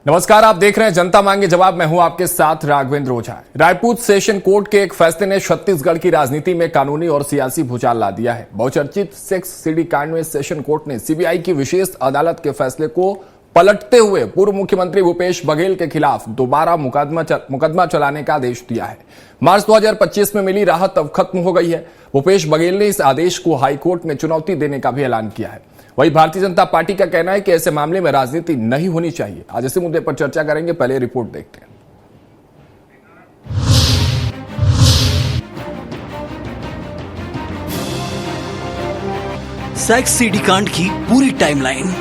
नमस्कार, आप देख रहे हैं जनता मांगे जवाब। मैं हूं आपके साथ राघवेंद्र ओझा। रायपुर सेशन कोर्ट के एक फैसले ने छत्तीसगढ़ की राजनीति में कानूनी और सियासी भूचाल ला दिया है। बहुचर्चित सेक्स सीडी कांड में सेशन कोर्ट ने सीबीआई की विशेष अदालत के फैसले को पलटते हुए पूर्व मुख्यमंत्री भूपेश बघेल के खिलाफ दोबारा मुकदमा चलाने का आदेश दिया है। मार्च 2025 में मिली राहत अब खत्म हो गई है। भूपेश बघेल ने इस आदेश को हाईकोर्ट में चुनौती देने का भी ऐलान किया है। वहीं भारतीय जनता पार्टी का कहना है कि ऐसे मामले में राजनीति नहीं होनी चाहिए। आज इसी मुद्दे पर चर्चा करेंगे, पहले रिपोर्ट देखते हैं। सेक्स सीडी कांड की पूरी टाइमलाइन।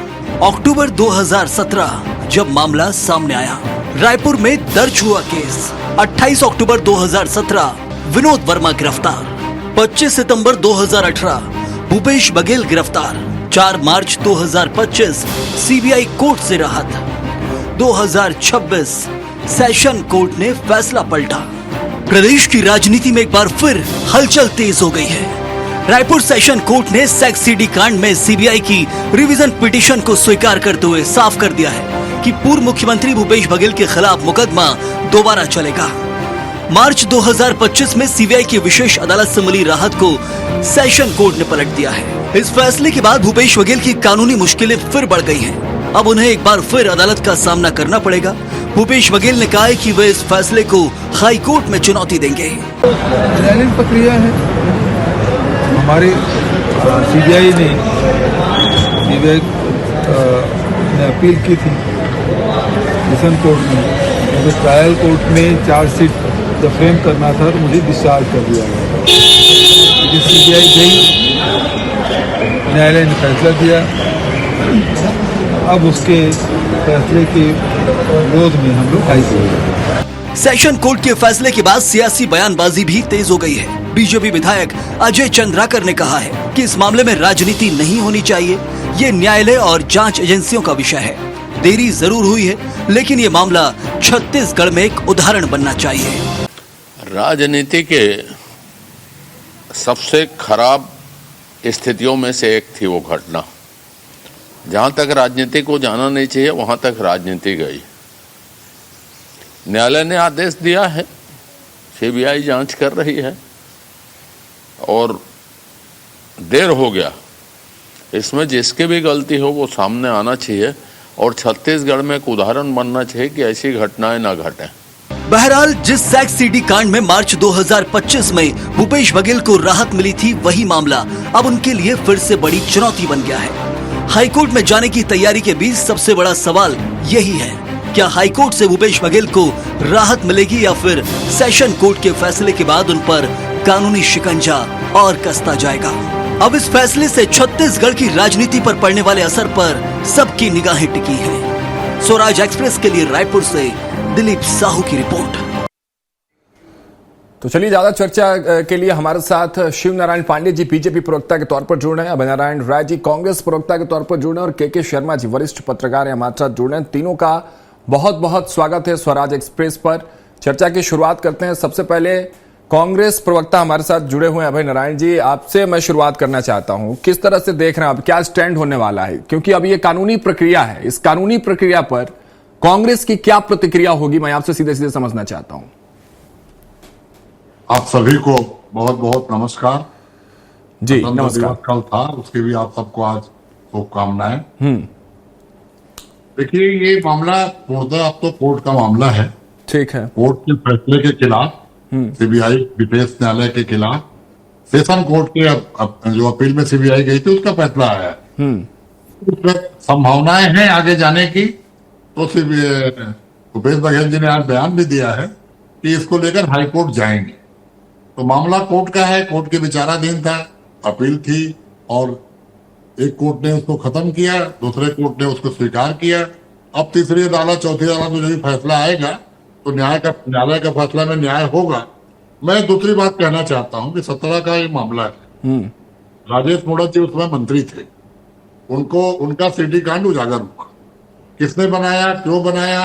अक्टूबर 2017 जब मामला सामने आया, रायपुर में दर्ज हुआ केस। 28 अक्टूबर 2017 विनोद वर्मा गिरफ्तार। 25 सितंबर 2018 भूपेश बघेल गिरफ्तार। 4 मार्च 2025 सीबीआई कोर्ट से राहत। 2026 सेशन कोर्ट ने फैसला पलटा। प्रदेश की राजनीति में एक बार फिर हलचल तेज हो गई है। रायपुर सेशन कोर्ट ने सेक्स सीडी कांड में सीबीआई की रिवीजन पिटीशन को स्वीकार करते हुए साफ कर दिया है कि पूर्व मुख्यमंत्री भूपेश बघेल के खिलाफ मुकदमा दोबारा चलेगा। मार्च 2025 में सीबीआई की विशेष अदालत से मिली राहत को सेशन कोर्ट ने पलट दिया है। इस फैसले के बाद भूपेश बघेल की कानूनी मुश्किलें फिर बढ़ गई हैं। अब उन्हें एक बार फिर अदालत का सामना करना पड़ेगा। भूपेश बघेल ने कहा है कि वे इस फैसले को हाई कोर्ट में चुनौती देंगे। न्यायालयीन प्रक्रिया है। हमारी सीबीआई ने अपील की थी सेशन कोर्ट में, मुझे ट्रायल कोर्ट में चार्जशीट जब फ्रेम करना था तो मुझे डिस्चार्ज कर दिया गया। लेकिन सीबीआई गई, न्यायालय ने फैसला दिया। अब उसके फैसले के विरोध में हम लोग हाई कोर्ट। सेशन कोर्ट के फैसले के बाद सियासी बयानबाजी भी तेज हो गई है। बीजेपी विधायक अजय चंद्राकर ने कहा है कि इस मामले में राजनीति नहीं होनी चाहिए। ये न्यायालय और जांच एजेंसियों का विषय है। देरी जरूर हुई है, लेकिन ये मामला छत्तीसगढ़ में एक उदाहरण बनना चाहिए। राजनीति के सबसे खराब स्थितियों में से एक थी वो घटना। जहां तक राजनीति को जाना नहीं चाहिए वहां तक राजनीति गई। न्यायालय ने आदेश दिया है, सीबीआई जांच कर रही है और देर हो गया। इसमें जिसकी भी गलती हो वो सामने आना चाहिए और छत्तीसगढ़ में एक उदाहरण बनना चाहिए कि ऐसी घटनाएं ना घटें। बहरहाल जिस सेक्स सीडी कांड में मार्च 2025 में भूपेश बघेल को राहत मिली थी, वही मामला अब उनके लिए फिर से बड़ी चुनौती बन गया है। हाईकोर्ट में जाने की तैयारी के बीच सबसे बड़ा सवाल यही है, क्या हाईकोर्ट से भूपेश बघेल को राहत मिलेगी या फिर सेशन कोर्ट के फैसले के बाद उन पर कानूनी शिकंजा और कसता जाएगा। अब इस फैसले से छत्तीसगढ़ की राजनीति पर पड़ने वाले असर पर सबकी निगाहें टिकी हैं। स्वराज एक्सप्रेस के लिए रायपुर से दिलीप साहू की रिपोर्ट। तो चलिए, ज्यादा चर्चा के लिए हमारे साथ शिव नारायण पांडे जी बीजेपी प्रवक्ता के तौर पर जुड़ रहे हैं, अभय नारायण राय जी कांग्रेस प्रवक्ता के तौर पर जुड़ रहे हैं और के शर्मा जी वरिष्ठ पत्रकार हमारे साथ जुड़ रहे हैं। तीनों का बहुत बहुत स्वागत है स्वराज एक्सप्रेस पर। चर्चा की शुरुआत करते हैं। सबसे पहले कांग्रेस प्रवक्ता हमारे साथ जुड़े हुए हैं अभय नारायण जी, आपसे मैं शुरुआत करना चाहता हूं। किस तरह से देख रहे हैं आप, क्या स्टैंड होने वाला है? क्योंकि अब ये कानूनी प्रक्रिया है, इस कानूनी प्रक्रिया पर कांग्रेस की क्या प्रतिक्रिया होगी, मैं आपसे सीधे सीधे समझना चाहता हूं। आप सभी को बहुत बहुत नमस्कार जी। नमस्कार। कल था, उसके भी आप सबको आज शुभकामनाएं। देखिए, ये मामला पूर्णतः अब तो कोर्ट का मामला है। ठीक है। कोर्ट के फैसले के खिलाफ, सीबीआई विशेष न्यायालय के खिलाफ सेशन कोर्ट के अब जो अपील में सीबीआई गई थी उसका फैसला आया है। उसमें संभावनाएं हैं आगे जाने की। तो भूपेश बघेल जी ने आज बयान भी दिया है कि इसको लेकर हाईकोर्ट जाएंगे। तो मामला कोर्ट का है, कोर्ट के विचाराधीन था, अपील थी और एक कोर्ट ने उसको खत्म किया, दूसरे कोर्ट ने उसको स्वीकार किया। अब तीसरी अदालत, चौथी अदालत में जो भी फैसला आएगा तो न्यायालय का फैसला में न्याय होगा। मैं दूसरी बात कहना चाहता हूं कि 17 का ये मामला है। राजेश मूणत जी उसमें मंत्री थे, उनका सीडी कांड उजागर हुआ। किसने बनाया, क्यों बनाया,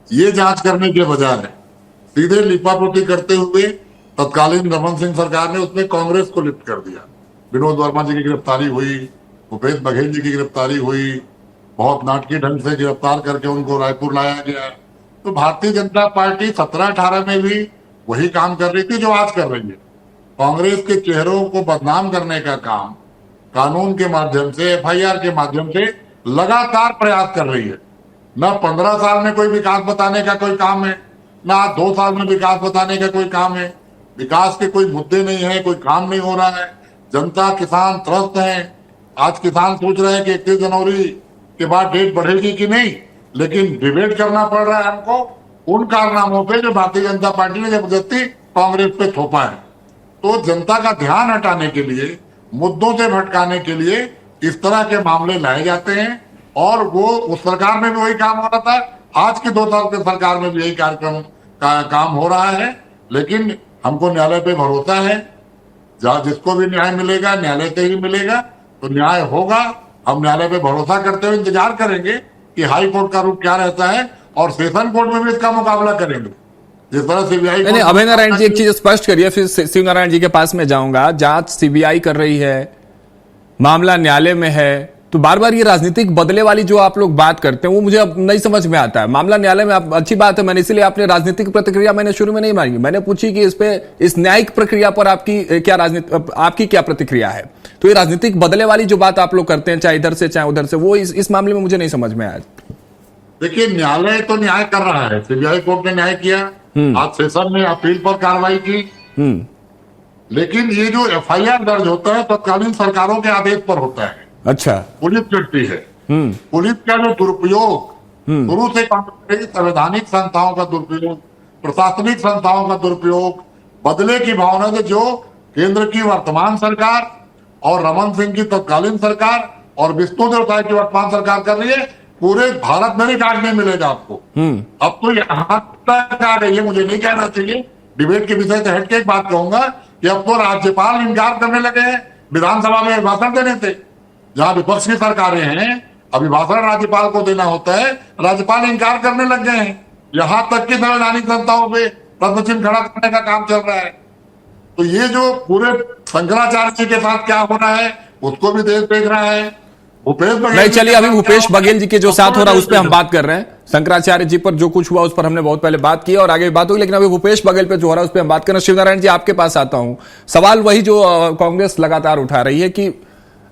ये जांच करने के बजाय सीधे लिपापोती करते हुए तत्कालीन रमन सिंह सरकार ने उसमें कांग्रेस को लिप्त कर दिया। विनोद वर्मा जी की गिरफ्तारी हुई, भूपेश बघेल जी की गिरफ्तारी हुई, बहुत नाटकीय ढंग से गिरफ्तार करके उनको रायपुर लाया गया। तो भारतीय जनता पार्टी 17-18 में भी वही काम कर रही थी जो आज कर रही है। कांग्रेस के चेहरों को बदनाम करने का काम कानून के माध्यम से, FIR के माध्यम से लगातार प्रयास कर रही है। न 15 साल में कोई विकास बताने का कोई काम है, न 2 साल में विकास बताने का कोई काम है। विकास के कोई मुद्दे नहीं है, कोई काम नहीं हो रहा है। जनता, किसान त्रस्त हैं। आज किसान सोच रहे हैं कि 31 जनवरी के बाद डेट बढ़ेगी कि नहीं, लेकिन डिबेट करना पड़ रहा है हमको उन कारनामों पे जो भारतीय जनता पार्टी ने जबरदस्ती कांग्रेस पे थोपा है। तो जनता का ध्यान हटाने के लिए, मुद्दों से भटकाने के लिए इस तरह के मामले लाए जाते हैं। और वो उस सरकार में भी वही काम हो रहा था, आज की 2 साल के सरकार में भी यही कार्यक्रम का काम हो रहा है। लेकिन हमको न्यायालय पे भरोसा है, जहां जिसको भी न्याय मिलेगा न्यायालय से ही मिलेगा, तो न्याय होगा। हम न्यायालय पे भरोसा करते हुए इंतजार करेंगे कि हाई कोर्ट का रूप क्या रहता है, और सेशन कोर्ट में भी इसका मुकाबला करेंगे जिस तरह सीबीआई। नहीं, अभय नारायण जी एक चीज स्पष्ट करिए, फिर शिव नारायण जी के पास में जाऊंगा। जांच सीबीआई कर रही है, मामला न्यायालय में है, तो बार बार ये राजनीतिक बदले वाली जो आप लोग बात करते हैं वो मुझे अब नहीं समझ में आता है। मामला न्यायालय में अच्छी बात है, मैंने इसीलिए आपने राजनीतिक प्रतिक्रिया मैंने शुरू में नहीं मांगी, मैंने पूछी कि इस पे, इस न्यायिक प्रक्रिया पर आपकी क्या प्रतिक्रिया है। तो ये राजनीतिक बदले वाली जो बात आप लोग करते हैं, चाहे इधर से चाहे उधर से, वो इस मामले में मुझे नहीं समझ में आया। देखिए, न्यायालय तो न्याय कर रहा है, सीबीआई कोर्ट ने न्याय किया, आज सेशन में अपील पर कार्रवाई की। लेकिन ये जो FIR दर्ज होता है तत्कालीन सरकारों के आदेश पर होता है। अच्छा, पुलिस करती है। पुलिस का जो दुरुपयोग शुरू से संवैधानिक संस्थाओं का दुरुपयोग, प्रशासनिक संस्थाओं का दुरुपयोग, बदले की भावना से जो केंद्र की वर्तमान सरकार और रमन सिंह की तत्कालीन सरकार और विष्णुदेव साय की वर्तमान सरकार कर रही है, पूरे भारत में भी काट नहीं मिलेगा आपको। अब तो यहाँ तक आ गई है, मुझे नहीं कहना चाहिए, डिबेट के विषय से हटके एक बात कहूंगा कि अब तो राज्यपाल इनकार करने लगे हैं विधानसभा में भाषण देने से। जहां विपक्ष की सरकारें हैं, अभिभाषण राज्यपाल को देना होता है, राज्यपाल इनकार करने लग गए हैं। यहां तक कि संवैधानिक संस्थाओं पे प्रश्न चिन्ह खड़ा करने का काम चल रहा है। तो ये जो पूरे शंकराचार्य जी के साथ क्या होना है उसको भी देश देख रहा है। भूपेश बघेल, नहीं चलिए, अभी भूपेश बघेल जी के जो साथ हो रहा है उस पर हम बात कर रहे हैं। शंकराचार्य जी पर जो कुछ हुआ उस पर हमने बहुत पहले बात की और आगे भी बात होगी, लेकिन अभी भूपेश बघेल पे जो हो रहा है उस पर हम बात कर रहे हैं। शिवनारायण जी, आपके पास आता हूं। सवाल वही जो कांग्रेस लगातार उठा रही है कि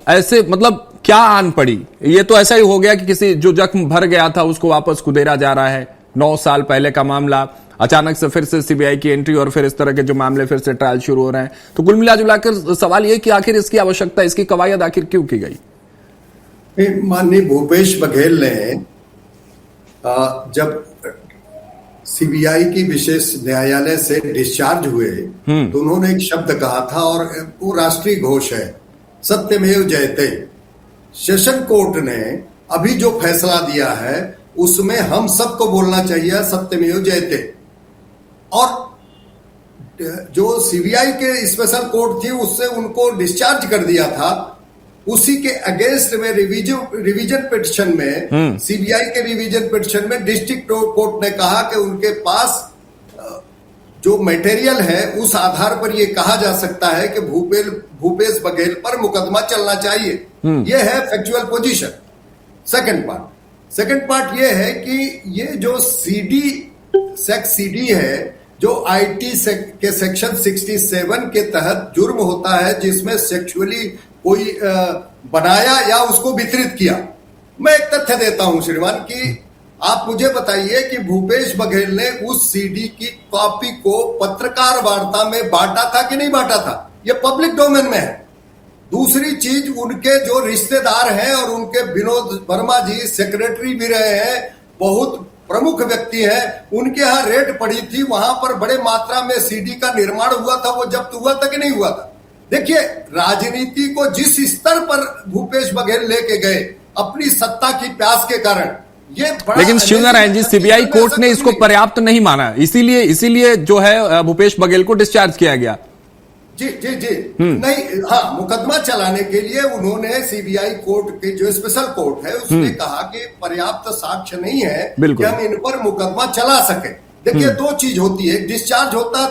ऐसे मतलब क्या आन पड़ी। ये तो ऐसा ही हो गया कि किसी जो जख्म भर गया था उसको वापस कुदेरा जा रहा है। 9 साल पहले का मामला, अचानक से फिर से सीबीआई की एंट्री और फिर इस तरह के जो मामले फिर से ट्रायल शुरू हो रहे हैं। तो कुल मिला जुलाकर सवाल ये कि आखिर इसकी आवश्यकता, इसकी कवायद आखिर क्यों की गई। माननीय भूपेश बघेल ने जब सीबीआई की विशेष न्यायालय से डिस्चार्ज हुए तो उन्होंने एक शब्द कहा था और वो राष्ट्रीय घोष है, सत्यमेव जयते। सेशन कोर्ट ने अभी जो फैसला दिया है उसमें हम सबको बोलना चाहिए सत्यमेव जयते। और जो सीबीआई के स्पेशल कोर्ट थी उससे उनको डिस्चार्ज कर दिया था, उसी के अगेंस्ट में रिवीजन पिटिशन में, सीबीआई के रिवीजन पिटिशन में डिस्ट्रिक्ट कोर्ट ने कहा कि उनके पास जो मटेरियल है उस आधार पर यह कहा जा सकता है कि भूपेश बघेल पर मुकदमा चलना चाहिए। यह है फैक्चुअल पोजीशन। सेकंड पार्ट यह है कि ये जो सीडी है, जो आईटी के सेक्शन 67 के तहत जुर्म होता है जिसमें सेक्सुअली कोई बनाया या उसको वितरित किया। मैं एक तथ्य देता हूं श्रीमान कि आप मुझे बताइए कि भूपेश बघेल ने उस सीडी की कॉपी को पत्रकार वार्ता में बांटा था कि नहीं बांटा था, यह पब्लिक डोमेन में है। दूसरी चीज, उनके जो रिश्तेदार हैं और उनके विनोद वर्मा जी सेक्रेटरी भी रहे हैं, बहुत प्रमुख व्यक्ति हैं, उनके यहाँ रेड पड़ी थी, वहां पर बड़े मात्रा में सीडी का निर्माण हुआ था, वो जब्त हुआ था कि नहीं हुआ था। देखिए, राजनीति को जिस स्तर पर भूपेश बघेल लेके गए अपनी सत्ता की प्यास के कारण, ये लेकिन शिवनारायण जी, सीबीआई कोर्ट ने इसको पर्याप्त नहीं माना, इसीलिए जो है भूपेश बघेल को डिस्चार्ज किया गया। जी नहीं, हाँ, मुकदमा चलाने के लिए उन्होंने सीबीआई कोर्ट के जो स्पेशल कोर्ट है उसने कहा कि पर्याप्त साक्ष्य नहीं है कि हम इन पर मुकदमा चला सके। देखिए, 2 चीज होती है, डिस्चार्ज होता है,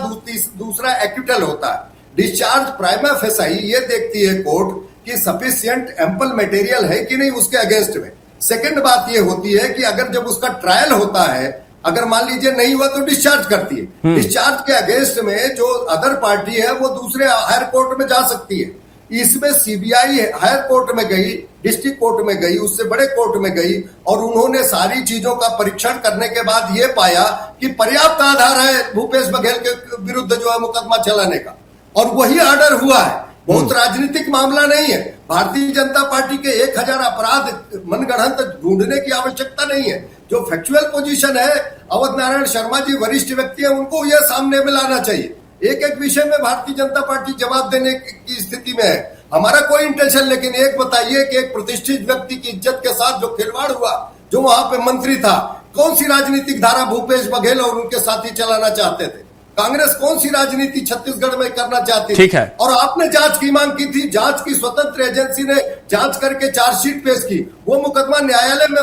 दूसरा एक्विटल होता है। डिस्चार्ज प्राइमा फेसाई ये देखती है कोर्ट कि सफिशिएंट एम्पल मटेरियल है कि नहीं उसके अगेंस्ट में। सेकंड बात ये होती है कि अगर जब उसका ट्रायल होता है, अगर मान लीजिए नहीं हुआ तो डिस्चार्ज करती है। डिस्चार्ज के अगेंस्ट में जो अदर पार्टी है वो दूसरे हायर कोर्ट में जा सकती है। इसमें सीबीआई हायर कोर्ट में गई, डिस्ट्रिक्ट कोर्ट में गई, उससे बड़े कोर्ट में गई और उन्होंने सारी चीजों का परीक्षण करने के बाद ये पाया कि पर्याप्त आधार है भूपेश बघेल के विरुद्ध जो है मुकदमा चलाने का, और वही ऑर्डर हुआ है। बहुत राजनीतिक मामला नहीं है। भारतीय जनता पार्टी के 1000 अपराध मनगढ़ंत ढूंढने की आवश्यकता नहीं है। जो फैक्चुअल पोजीशन है, अवध नारायण शर्मा जी वरिष्ठ व्यक्ति है, उनको यह सामने में लाना चाहिए। एक एक विषय में भारतीय जनता पार्टी जवाब देने की स्थिति में है। हमारा कोई इंटेंशन, लेकिन एक बताइए कि एक प्रतिष्ठित व्यक्ति की इज्जत के साथ जो खिलवाड़ हुआ, जो वहां पे मंत्री था, कौन सी राजनीतिक धारा भूपेश बघेल और उनके साथी चलाना चाहते थे? कांग्रेस कौन सी राजनीति छत्तीसगढ़ में करना चाहती थी? ठीक है। और आपने जांच की मांग की थी, जांच की स्वतंत्र एजेंसी ने जांच करके चार्जशीट पेश की, वो मुकदमा न्यायालय में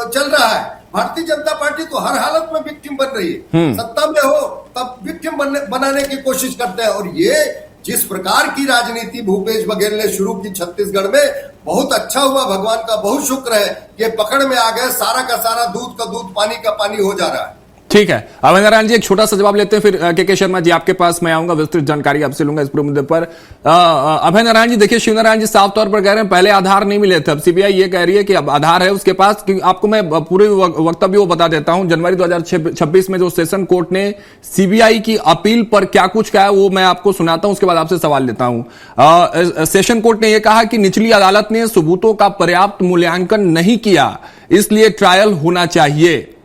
चल रहा है। भारतीय जनता पार्टी तो हर हालत में विक्टिम बन रही है। सत्ता में हो तब विक्टिम बनाने की कोशिश करते हैं। और ये जिस प्रकार की राजनीति भूपेश बघेल ने शुरू की छत्तीसगढ़ में, बहुत अच्छा हुआ, भगवान का बहुत शुक्र है कि पकड़ में आ गए। सारा का सारा दूध का दूध, पानी का पानी हो जा रहा है। ठीक है, अभय नारायण जी एक छोटा सा जवाब लेते हैं, फिर के शर्मा जी आपके पास मैं आऊंगा, विस्तृत जानकारी आपसे लूंगा इस पूरे मुद्दे पर। अभय नारायण जी देखिए, शिवनारायण जी साफ तौर पर कह रहे हैं पहले आधार नहीं मिले थे, अब सीबीआई ये कह रही है कि अब आधार है उसके पास। आपको मैं पूरे वक्तव्य वो बता देता हूं। जनवरी 2026 में जो सेशन कोर्ट ने सीबीआई की अपील पर क्या कुछ कहा है वो मैं आपको सुनाता हूं, उसके बाद आपसे सवाल लेता हूं। सेशन कोर्ट ने यह कहा कि निचली अदालत ने सबूतों का पर्याप्त मूल्यांकन नहीं किया, इसलिए ट्रायल होना चाहिए।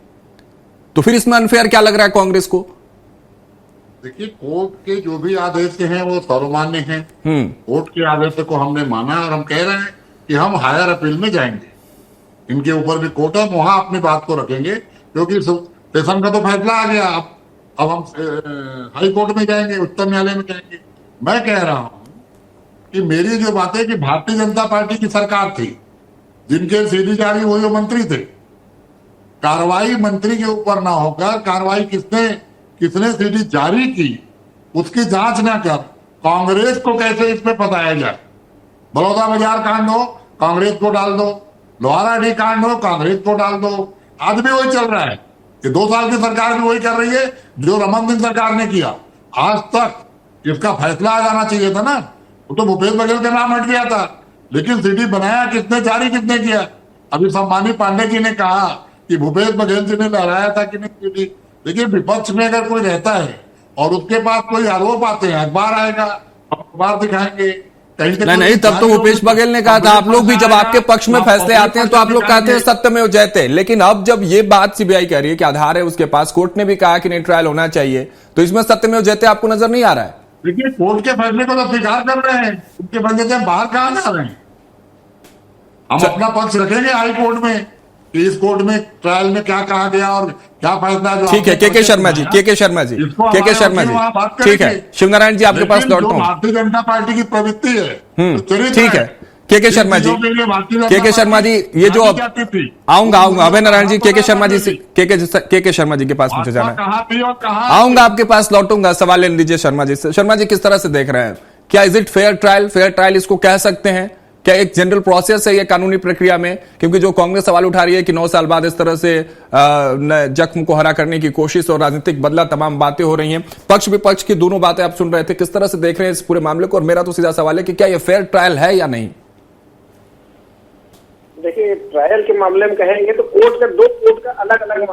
तो फिर इसमें अनफेयर क्या लग रहा है कांग्रेस को? देखिए, कोर्ट के जो भी आदेश हैं वो सर्वमान्य हैं। कोर्ट के आदेश को हमने माना और हम कह रहे हैं कि हम हायर अपील में जाएंगे। इनके ऊपर भी कोर्ट है, वहां अपनी बात को रखेंगे, क्योंकि सेशन का तो फैसला आ गया। अब हम हाई कोर्ट में जाएंगे, उच्चतम न्यायालय में जाएंगे। मैं कह रहा हूं कि मेरी जो बात है कि भारतीय जनता पार्टी की सरकार थी, जिनके सीधी जारी वो जो मंत्री थे, कार्रवाई मंत्री के ऊपर ना होकर कार्रवाई किसने सीडी जारी की उसकी जांच ना कर कांग्रेस को कैसे इसमें फंसाया जाए। बड़ौदा बाजार कांड हो, कांग्रेस को डाल दो, लोहाराडी कांड हो, कांग्रेस को डाल दो। आज भी वही चल रहा है कि 2 साल की सरकार भी वही कर रही है जो रमन सिंह सरकार ने किया। आज तक इसका फैसला आ जाना चाहिए था ना। वो तो भूपेश बघेल का नाम हट गया था, लेकिन सीडी बनाया किसने, जारी किसने किया? अभी सम्मानित पांडे जी ने कहा कि भूपेश बघेल जी ने लहराया था कि नहीं। देखिए, विपक्ष में अगर कोई रहता है और उसके पास कोई आरोप आते हैं, अखबार आएगा, अखबार दिखाएंगे, कहीं नहीं तब तो भूपेश बघेल ने कहा था, आप लोग भी जब आपके पक्ष में फैसले आते हैं तो आप लोग कहते हैं सत्यमेव जयते। लेकिन अब जब ये बात सीबीआई कह रही है कि आधार है उसके पास, कोर्ट ने भी कहा कि नहीं ट्रायल होना चाहिए, तो इसमें सत्यमेव जयते आपको नजर नहीं आ रहा है? देखिए, कोर्ट के फैसले को तो स्वीकार कर रहे हैं, उनके बंदे से बाहर कहां जा रहे हैं। हम अपना पक्ष रखेंगे हाई कोर्ट में कि इस कोर्ट में ट्रायल में क्या कहा गया और क्या फैसला। ठीक है, के शर्मा जी ठीक है। शिवनारायण जी आपके पास लौटता हूं। भारतीय जनता पार्टी की प्रवृत्ति है, ठीक है। के शर्मा जी ये जो आऊंगा अभय नारायण जी, के शर्मा जी के शर्मा जी के पास मुझे जाना है, आऊंगा आपके पास, लौटूंगा। सवाल ले लीजिए शर्मा जी से। शर्मा जी किस तरह से देख रहे हैं, क्या इज इट फेयर ट्रायल इसको कह सकते हैं? क्या एक जनरल प्रोसेस है ये कानूनी प्रक्रिया में? क्योंकि जो कांग्रेस सवाल उठा रही है कि 9 साल बाद इस तरह से जख्म को हरा करने की कोशिश और राजनीतिक बदला, तमाम बातें हो रही हैं। पक्ष विपक्ष की दोनों बातें आप सुन रहे थे, किस तरह से देख रहे हैं इस पूरे मामले को? और मेरा तो सीधा सवाल है कि क्या ये फेयर ट्रायल है या नहीं? देखिए, ट्रायल के मामले में कहेंगे तो दो कोर्ट का अलग अलग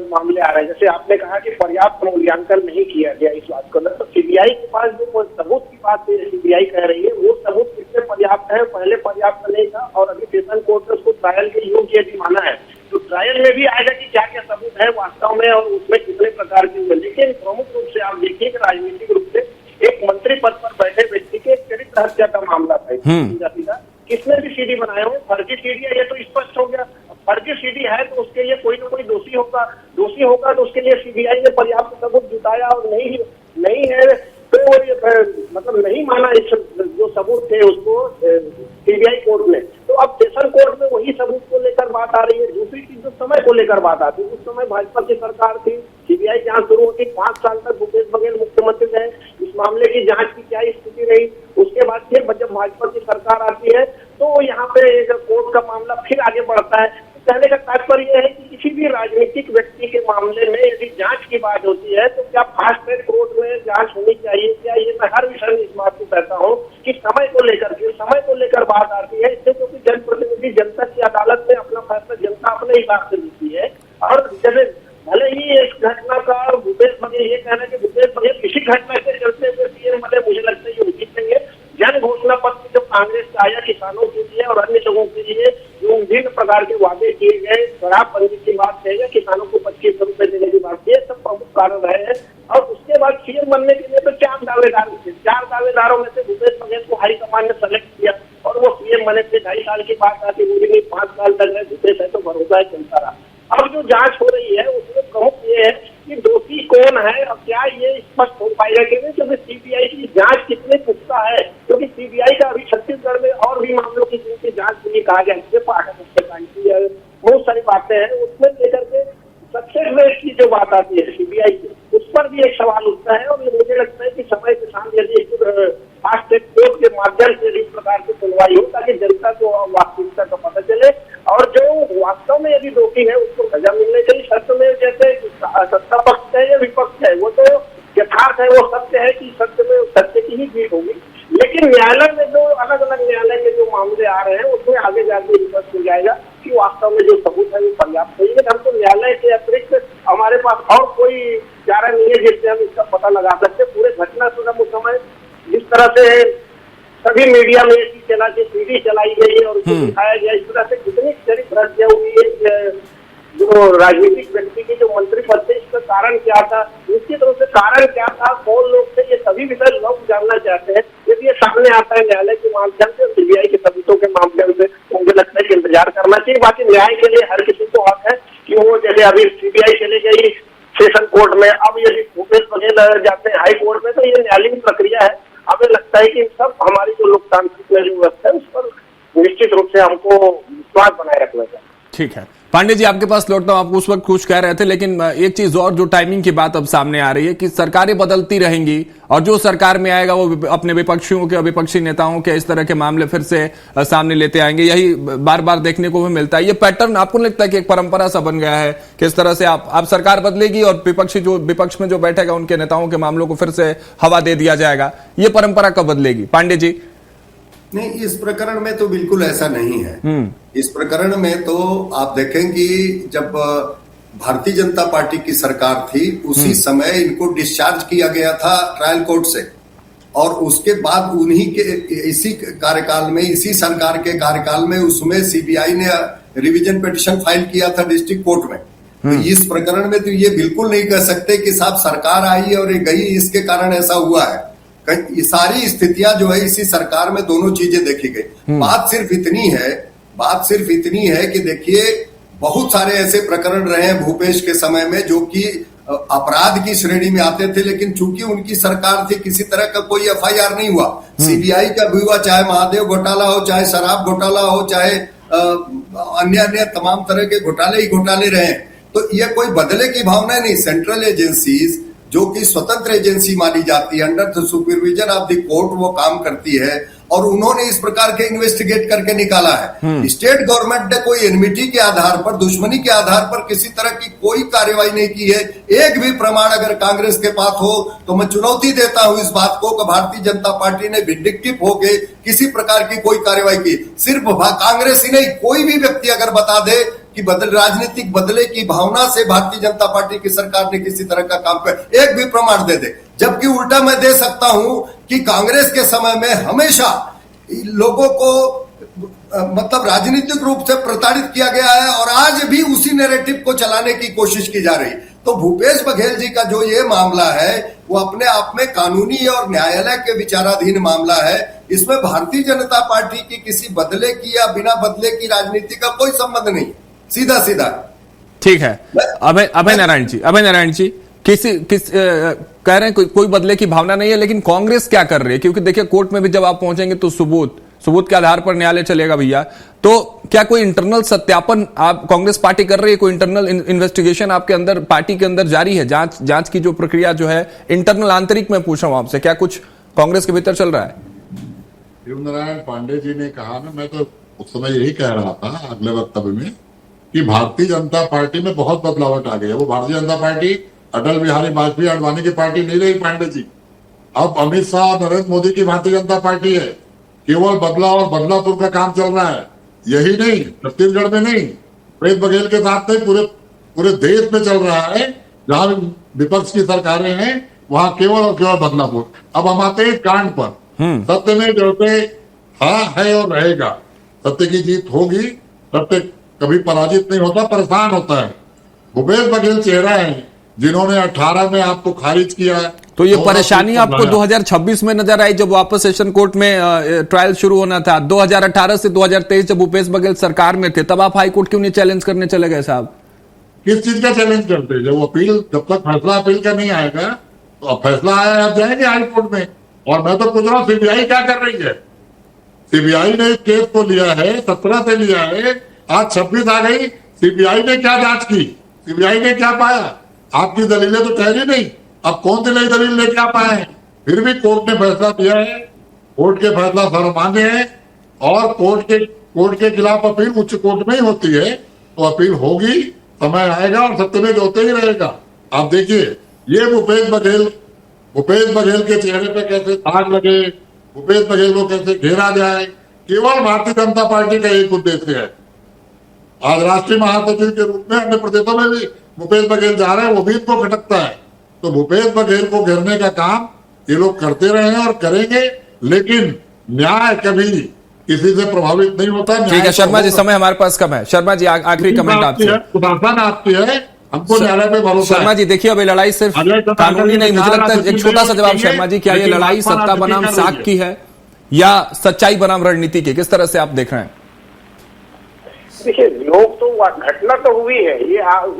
मामले आ रहे हैं। जैसे आपने कहा कि पर्याप्त मूल्यांकन नहीं किया गया इस बात को, तो सीबीआई के पास जो सबूत की बात सीबीआई कह रही है वो सबूत कितने पर्याप्त है, पहले पर्याप्त नहीं था और अभी सेशन कोर्ट ने उसको ट्रायल के योग्य भी माना है। तो ट्रायल में भी आएगा कि क्या क्या सबूत है वास्तव में और उसमें कितने प्रकार के हुए। लेकिन प्रमुख रूप से आप देखिए कि राजनीतिक रूप से एक मंत्री पद पर बैठे व्यक्ति के चरित्र हत्या का मामला था। सीधा किसने भी सीडी बनाया हो, फर्जी सीडी है, ये तो स्पष्ट हो गया। फर्जी सीडी है तो उसके लिए कोई ना कोई दोषी होगा तो उसके लिए सीबीआई ने पर्याप्त सबूत जुटाया और नहीं है तो मतलब नहीं माना इस जो सबूत थे उसको सीबीआई कोर्ट ने। तो अब सेशन कोर्ट में वही सबूत को लेकर बात आ रही है। दूसरी चीज जो समय को लेकर बात आती है, उस समय भाजपा की सरकार थी, सीबीआई जांच शुरू होती, 5 साल तक भूपेश बघेल मुख्यमंत्री रहे, इस मामले की जांच की क्या स्थिति रही। उसके बाद फिर जब भाजपा की सरकार आती है तो यहाँ पे एक कोर्ट का मामला फिर आगे बढ़ता है। कहने का तात्पर्य है कि किसी भी राजनीतिक व्यक्ति के मामले में यदि जांच की बात होती है तो क्या फास्ट ट्रैक कोर्ट में जांच होनी चाहिए क्या, ये मैं हर विषय में इस बात को कहता हूँ कि समय को लेकर बात आती है। इससे क्योंकि जनप्रतिनिधि जनता की अदालत में अपना फैसला जनता अपने हिसाब से लेती है। और जैसे भले ही इस घटना का भूपेश बघेल ये कहना कि भूपेश बघेल किसी घटना से चलते हुए सीएम बने, मुझे लगता है ये उचित नहीं है। जन घोषणा पत्र जो कांग्रेस का आया किसानों के लिए और अन्य लोगों के लिए जो विभिन्न प्रकार के वादे किए गए, शराबबंदी की बात है या किसानों को 25 रुपए देने की बात, ये सब प्रमुख कारण रहे हैं। और उसके बाद सीएम बनने के लिए तो 4 दावेदार थे, 4 दावेदारों में से भूपेश बघेल को हाईकमान ने सेलेक्ट किया और वो सीएम बने थे। 2.5 साल की बात आती, मुझे नहीं 5 साल तक है भूपेश है तो भरोसा है चलता रहा। अब जो जांच हो रही है उसमें प्रमुख ये है कि दोषी कौन है और क्या ये स्पष्ट हो पाएगा कि नहीं, क्योंकि सीबीआई की जांच कितने पुख्ता है, क्योंकि सीबीआई का अभी छत्तीसगढ़ में और भी मामलों की जिनकी जांच के लिए कहा गया है, बहुत सारी बातें हैं, उसमें लेकर के सक्सेस रेट की जो बात आती है सीबीआई की, उस पर भी एक सवाल उठता है। और मुझे लगता है कि समय के साथ यदि फास्ट ट्रैक कोर्ट के माध्यम से इस प्रकार की सुनवाई हो ताकि जनता को वास्तविकता का पता चले और जो वास्तव में यदि दोषी है उसको सजा मिलनी चाहिए। शर्त में जैसे सत्ता पक्ष है या विपक्ष है वो तो यथार्थ है, वो सत्य है कि सत्य में सत्य की ही जीत होगी। लेकिन न्यायालय में जो अलग अलग न्यायालय के जो मामले आ रहे हैं उसमें आगे जाके स्पष्ट हो जाएगा कि वास्तव में जो सबूत है वो पर्याप्त है। लेकिन हमको न्यायालय के अतिरिक्त हमारे पास और कोई चारा नहीं है जिससे हम इसका पता लगा सकते। पूरे घटना उस समय जिस तरह से सभी मीडिया में चला के सीडी चलाई गई और उसको दिखाया गया, इस तरह से कितनी चरित्र हत्या हुई है जो राजनीतिक व्यक्ति के जो मंत्री पद थे, इसका कारण क्या था, निश्चित रूप से कारण क्या था, कौन लोग थे, ये सभी विषय लोग जानना चाहते हैं। यदि ये सामने आता है न्यायालय के माध्यम से, सीबीआई के सबूतों के माध्यम से, तो मुझे लगता है कि इंतजार करना चाहिए। बाकी न्याय के लिए हर किसी को हक है कि वो जैसे अभी सीबीआई चली गई सेशन कोर्ट में, अब यदि भूपेश बघेल जाते हैं हाई कोर्ट में तो ये न्यायालयीन प्रक्रिया है। हमें लगता है कि सब हमारी जो लोकतांत्रिक व्यवस्था है उस पर निश्चित रूप से हमको विश्वास बनाए रखना चाहिए। ठीक है पांडे जी, आपके पास लौटता हूं। आप उस वक्त कुछ कह रहे थे, लेकिन एक चीज और जो टाइमिंग की बात अब सामने आ रही है कि सरकारें बदलती रहेंगी और जो सरकार में आएगा वो अपने विपक्षियों के विपक्षी नेताओं के इस तरह के मामले फिर से सामने लेते आएंगे। यही बार बार देखने को भी मिलता है। ये पैटर्न आपको लगता है कि एक परंपरा सा बन गया है, किस तरह से आप सरकार बदलेगी और विपक्ष में जो बैठेगा उनके नेताओं के मामलों को फिर से हवा दे दिया जाएगा। ये परंपरा कब बदलेगी पांडे जी? नहीं, इस प्रकरण में तो बिल्कुल ऐसा नहीं है। इस प्रकरण में तो आप देखें कि जब भारतीय जनता पार्टी की सरकार थी उसी समय इनको डिस्चार्ज किया गया था ट्रायल कोर्ट से और उसके बाद उन्हीं के इसी कार्यकाल में, इसी सरकार के कार्यकाल में उसमें सीबीआई ने रिवीजन पिटीशन फाइल किया था डिस्ट्रिक्ट कोर्ट में। तो इस प्रकरण में तो ये बिल्कुल नहीं कह सकते कि साहब सरकार आई और ये गई इसके कारण ऐसा हुआ है। ये सारी स्थितियां जो है इसी सरकार में दोनों चीजें देखी गई। बात सिर्फ इतनी है कि देखिए बहुत सारे ऐसे प्रकरण रहे हैं भूपेश के समय में जो कि अपराध की श्रेणी में आते थे, लेकिन चूंकि उनकी सरकार थी किसी तरह का कोई एफआईआर नहीं हुआ। सीबीआई का भी हुआ, चाहे महादेव घोटाला हो, चाहे शराब घोटाला हो, चाहे अन्य तमाम तरह के घोटाले ही घोटाले रहे। तो ये कोई बदले की भावना नहीं। सेंट्रल एजेंसीज जो कि स्वतंत्र एजेंसी मानी जाती है, under the supervision of the court वो काम करती है और उन्होंने इस प्रकार के इन्वेस्टिगेट करके निकाला है। स्टेट गवर्नमेंट ने कोई एनमिटी के आधार पर, दुश्मनी के आधार पर किसी तरह की कोई कार्रवाई नहीं की है। एक भी प्रमाण अगर कांग्रेस के पास हो तो मैं चुनौती देता हूं इस बात को कि भारतीय जनता पार्टी ने विंडिक्टिव होके किसी प्रकार की कोई कार्रवाई की। सिर्फ कांग्रेस ही नहीं, कोई भी व्यक्ति अगर बता दे कि राजनीतिक बदले की भावना से भारतीय जनता पार्टी की सरकार ने किसी तरह का काम कर, एक भी प्रमाण दे दे। जबकि उल्टा मैं दे सकता हूं कि कांग्रेस के समय में हमेशा लोगों को मतलब राजनीतिक रूप से प्रताड़ित किया गया है और आज भी उसी नैरेटिव को चलाने की कोशिश की जा रही। तो भूपेश बघेल जी का जो ये मामला है वो अपने आप में कानूनी और न्यायालय के विचाराधीन मामला है। इसमें भारतीय जनता पार्टी की किसी बदले की या बिना बदले की राजनीति का कोई संबंध नहीं, सीधा सीधा। ठीक है अभय नारायण जी कह रहे हैं कोई बदले की भावना नहीं है, लेकिन कांग्रेस क्या कर रही है? क्योंकि देखिए कोर्ट में भी जब आप पहुंचेंगे तो सबूत के आधार पर न्यायालय चलेगा भैया। तो क्या कोई इंटरनल सत्यापन आप कांग्रेस पार्टी कर रही है? कोई इंटरनल इन्वेस्टिगेशन आपके अंदर पार्टी के अंदर जारी है? जांच की जो प्रक्रिया जो है इंटरनल आंतरिक में पूछ रहा हूं आपसे, क्या कुछ कांग्रेस के भीतर चल रहा है? शिवनारायण पांडे जी ने कहा ना, मैं तो उस समय यही कह रहा था अगले वक्तव्य में कि भारतीय जनता पार्टी में बहुत बदलावट आ गई है। वो भारतीय जनता पार्टी अटल बिहारी वाजपेयी आडवाणी की पार्टी नहीं रही पांडे जी। अब अमित शाह और नरेंद्र मोदी की भारतीय जनता पार्टी है। केवल बदला और बदलापुर का काम चल रहा है, यही नहीं, छत्तीसगढ़ में नहीं, भूपेश बघेल के साथ नहीं, पूरे देश में चल रहा है। जहां विपक्ष की सरकारें हैं वहां केवल और केवल बदलापुर। अब हम आते हैं कांड पर। सत्य में जैसे है और रहेगा, सत्य की जीत होगी। सत्य कभी पराजित नहीं होता, परेशान होता है। भूपेश बघेल चेहरा है जिन्होंने 18 में आपको खारिज किया। तो ये परेशानी आपको 2026 में नजर आई जब वापस सेशन कोर्ट में ट्रायल शुरू होना था। 2018 से 2023 जब भूपेश बघेल सरकार में थे, तब आप हाईकोर्ट क्यों नहीं चैलेंज करने चले गए साहब? किस चीज का चैलेंज करते? जब तक फैसला अपील का नहीं आएगा, तो अब फैसला आया, आप जाएंगे हाईकोर्ट में। और मैं तो पूछ रहा हूँ सीबीआई क्या कर रही है? सीबीआई ने इस केस को लिया है, 17 से लिया है, आज 26 आ गई। सीबीआई ने क्या जांच की? सीबीआई ने क्या पाया? आपकी दलीलें तो ठहरी नहीं, अब कौन सी नई दलील लेके आ पाए हैं? फिर भी कोर्ट ने फैसला दिया है। कोर्ट के फैसला सर्वमान्य है और कोर्ट के खिलाफ अपील उच्च कोर्ट में ही होती है। तो अपील होगी, समय आएगा और सत्यमेव होते ही रहेगा। आप देखिए, ये भूपेश बघेल के चेहरे पे कैसे दाग लगे, भूपेश बघेल को कैसे घेरा जाए, केवल भारतीय जनता पार्टी का एक उद्देश्य है। आज राष्ट्रीय महासचिव के रूप में अन्य प्रदेशों में भी भूपेश बघेल जा रहे हैं, वो भी इनको खटकता है। तो भूपेश बघेल को घेरने का काम ये लोग करते रहे हैं और करेंगे, लेकिन न्याय कभी किसी से प्रभावित नहीं होता। ठीक है शर्मा जी, समय हमारे पास कम है। शर्मा जी आखिरी कमेंट आपसे। उदासन आपकी है, हमको न्यायालय पे भरोसा है। शर्मा जी देखिए, अब ये लड़ाई सिर्फ कानूनी नहीं, मुझे लगता है एक छोटा सा जवाब शर्मा जी, क्या ये लड़ाई सत्ता बनाम साख की है या सच्चाई बनाम रणनीति की? किस तरह से आप देख रहे हैं? देखिए, लोग तो घटना तो हुई है,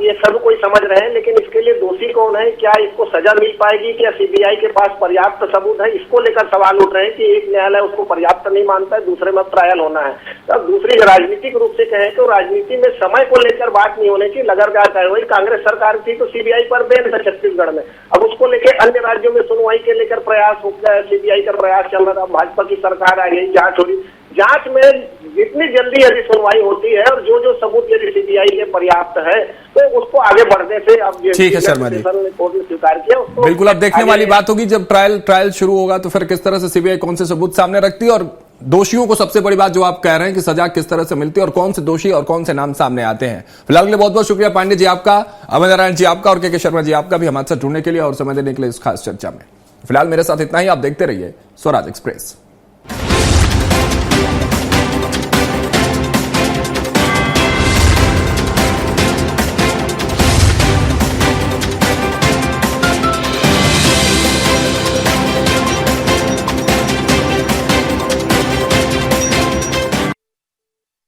ये सब कोई समझ रहे हैं, लेकिन इसके लिए दोषी कौन है, क्या इसको सजा मिल पाएगी, क्या सीबीआई के पास पर्याप्त सबूत है, इसको लेकर सवाल उठ रहे हैं कि एक न्यायालय उसको पर्याप्त नहीं मानता है, दूसरे में ट्रायल होना है। अब दूसरी राजनीतिक रूप से कहें तो राजनीति में समय को लेकर बात नहीं होने की। लगातार वही कांग्रेस सरकार थी तो सीबीआई पर बैन था छत्तीसगढ़ में, अब उसको लेकर अन्य राज्यों में सुनवाई के लेकर प्रयास हो गया, सीबीआई का प्रयास चल रहा था। भाजपा की सरकार आ गई, जांच हो रही, जांच में जितनी जल्दी यदि सुनवाई होती है और जो सबूत यदि सीबीआई के पर्याप्त है तो उसको आगे बढ़ने से अब ठीक है शर्मा जी, कोर्ट ने स्वीकार किया उसको। बिल्कुल, अब देखने वाली बात होगी जब ट्रायल शुरू होगा तो फिर किस तरह से सीबीआई कौन से सबूत सामने रखती है और दोषियों को सबसे बड़ी बात जो आप कह रहे हैं कि सजा किस तरह से मिलती है और कौन से दोषी और कौन से नाम सामने आते हैं। फिलहाल के लिए बहुत बहुत शुक्रिया पांडे जी आपका, अमर नारायण जी आपका और के शर्मा जी आपका भी हमारे साथ जुड़ने के लिए और समय देने के लिए इस खास चर्चा में। फिलहाल मेरे साथ इतना ही। आप देखते रहिए स्वराज एक्सप्रेस।